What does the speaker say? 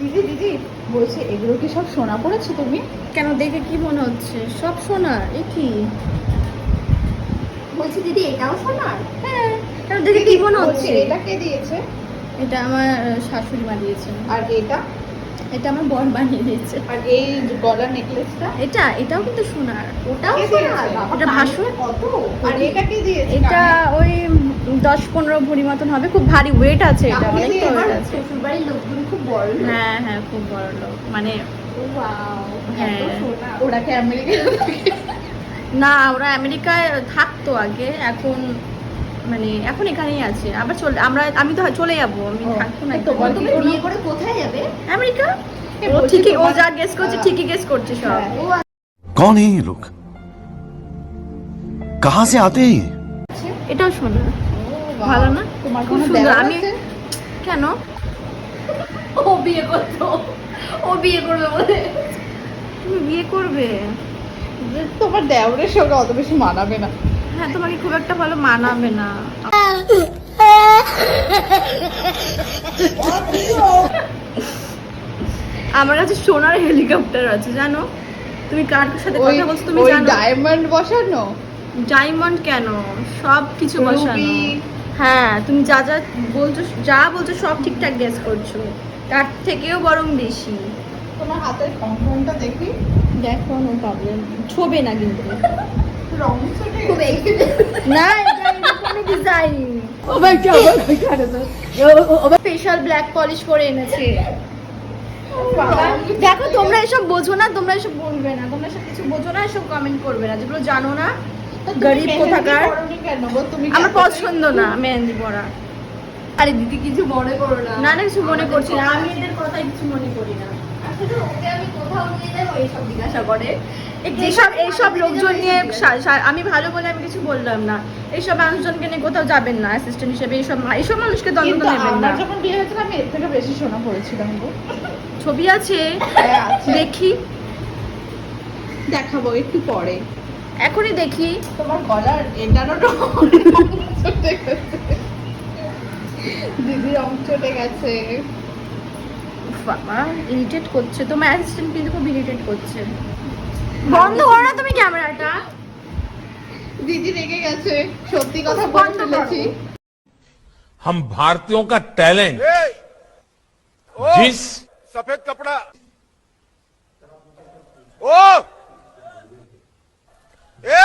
দিদি দিদি বলছে এগুলো কি সব সোনা পড়েছো তুমি? কেন, দেখে কি মনে হচ্ছে সব সোনার? এ কি বলছি দিদি এটাও সোনার? হ্যাঁ, কেন দেখে কি মনে বলছি হচ্ছে? এটা কে দিয়েছে? এটা আমার শাশুড়ি মা দিয়েছে। আর এটা? এটা আমার বর বানিয়ে দিয়েছে। আর এই গলার নেকলেসটা? এটাও কিন্তু সোনার। ওটাও কে সোনার? দিয়েছে? বাবা, এটা ভাসুর। কত? আর এটা কে দিয়েছে? এটা ওই 10-15 ভরি মতন হবে, খুব ভারী ওয়েট আছে, এটা অনেকটা ওয়েট আছে। শ্বশুরবাড়ির লোকজন খুব বড় লোক। হ্যাঁ হ্যাঁ, খুব বড় লোক, মানে ওয়াও, হ্যাঁ। এত সোনা। ওরা কি আমেরিকায় থাকে? না, ওরা আমেরিকায় থাকতো আগে, এখন মানে এখন এখানেই আছে। আবার আমি তো চলে যাবো, আমি থাকবো না। তোমার তুমি বিয়ে করে কোথায় যাবে? আমেরিকা। এ ও বলছি ঠিকই, ও তোমার- যা গেস করছে ঠিকই গেস করছে সব। হ্যাঁ। ও कौन है ये लोग? कहां से आते हैं ये? এটাও শোনা ও, বাহ। ভালো না? তোমার খুব কোনো সুন্দর। দেওর আমি আছে? কেন? ও বিয়ে করতো, ও বিয়ে করবে বলে। তুমি বিয়ে করবে? তোমার দেওরের সঙ্গে অত বেশি মানাবে না। হ্যাঁ, তোমাকে খুব একটা ভালো মানাবে না। আমার কাছে সোনার হেলিকপ্টার আছে, জানো? তুমি কার সাথে কথা বলছো তুমি ওই জানো? ডায়মন্ড বসানো? ডায়মন্ড কেন, সব কিছু বসানো। রুবি। হ্যাঁ, তুমি যা বলছো সব ঠিকঠাক গেস করছো, তার থেকেও বরং বেশি। তোমার হাতের কঙ্কনটা দেখি। দেখো, নো প্রবলেম, ছোবে না কিন্তু। রং চটে খুব গেছে। না, এটা এরকমই ডিজাইন। ও ভাই কি আবার ওইখানে তো। স্পেশাল ব্ল্যাক পলিশ করে এনেছে। বাবা, দেখো, তোমরা এসব বোঝো না, তোমরা এসব বলবে না, তোমরা এসব কিছু বোঝো না, এসব কমেন্ট করবে না যেগুলো জানো না। তুমি গরিব মেহেন্দি কোথাকার। পরোনি কেন গো? তুমি কি আমার এতটাই- পছন্দ না মেহেন্দি পরা। আরে দিদি কিছু মনে করো না। না না, কিছু মনে আমাদের করছি না, কথা আমি আছে। এদের কথাই কিছু মনে করি না। আসলে ওকে আমি কোথাও নিয়ে যাবো এইসব জিজ্ঞাসা করে। এইসব লোকজন নিয়ে আমি ভালো বলে আমি কিছু বললাম না। এইসব মানুষজনকে নিয়ে কোথাও যাবেন না অ্যাসিস্ট্যান্ট হিসেবে। এইসব মানুষকে দ্বন্দ্ব কিন্তু নেবেন না। আমার যখন বিয়ে হয়েছিল আমি এর থেকে বেশি সোনা পড়েছিলাম গো। ছবি আছে, হ্যাঁ, আছে। দেখি, দেখাবো একটু পরে। এখনই দেখি। তোমার গলার এটারও রং চটে গেছে। দিদি রং চটে গেছে। উফ বাবা, ইরিটেট করছে তোমার অ্যাসিস্ট্যান্ট, কিন্তু খুব ইরিটেট করছে। বন্ধ করো না তুমি ক্যামেরাটা। দিদি রেগে গেছে, সত্যি কথা বলে বন্ধ করো। ফেলেছি। हम भारतीयों का टैलेंट जिस सफेद कपड़ा ओ ए